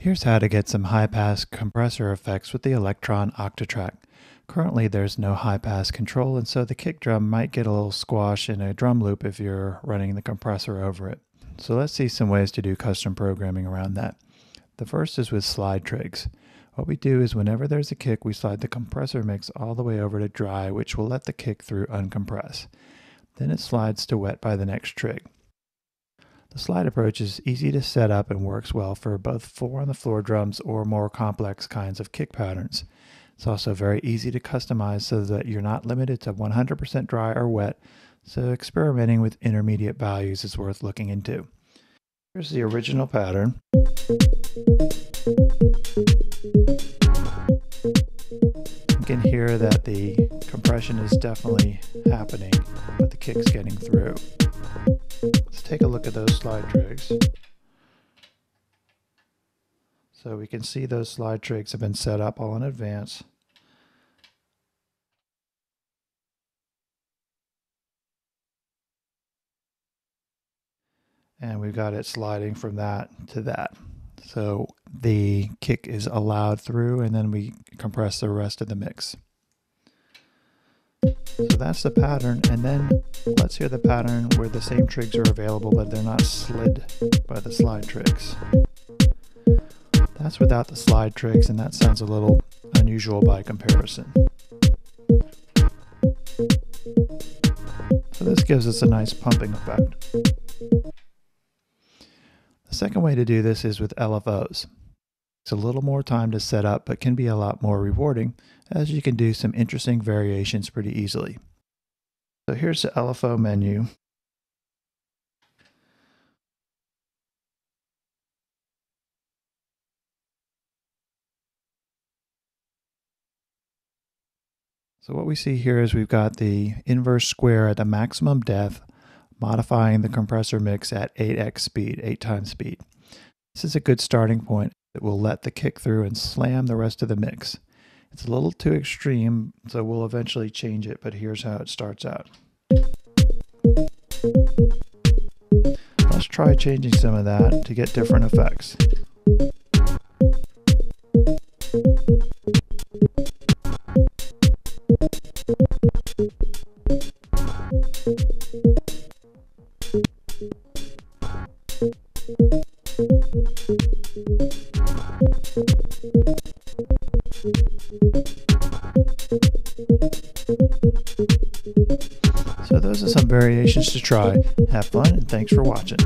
Here's how to get some high-pass compressor effects with the Elektron Octatrack. Currently there's no high-pass control, and so the kick drum might get a little squash in a drum loop if you're running the compressor over it. So let's see some ways to do custom programming around that. The first is with slide trigs. What we do is whenever there's a kick, we slide the compressor mix all the way over to dry, which will let the kick through uncompress. Then it slides to wet by the next trig. The slide approach is easy to set up and works well for both 4-on-the-floor drums or more complex kinds of kick patterns. It's also very easy to customize so that you're not limited to 100% dry or wet, so experimenting with intermediate values is worth looking into. Here's the original pattern. You can hear that the compression is definitely happening, but the kick's getting through. Let's take a look at those slide trigs. So we can see those slide trigs have been set up all in advance. And we've got it sliding from that to that. So the kick is allowed through, and then we compress the rest of the mix. So that's the pattern, and then let's hear the pattern where the same trigs are available but they're not slid by the slide trigs. That's without the slide trigs, and that sounds a little unusual by comparison. So this gives us a nice pumping effect. The second way to do this is with Lfos. It's a little more time to set up, but can be a lot more rewarding, as you can do some interesting variations pretty easily. So here's the Lfo menu. So what we see here is we've got the inverse square at the maximum depth, modifying the compressor mix at 8x speed, 8 times speed. This is a good starting point. It will let the kick through and slam the rest of the mix. It's a little too extreme, so we'll eventually change it, but here's how it starts out. Let's try changing some of that to get different effects. So those are some variations to try. Have fun, and thanks for watching.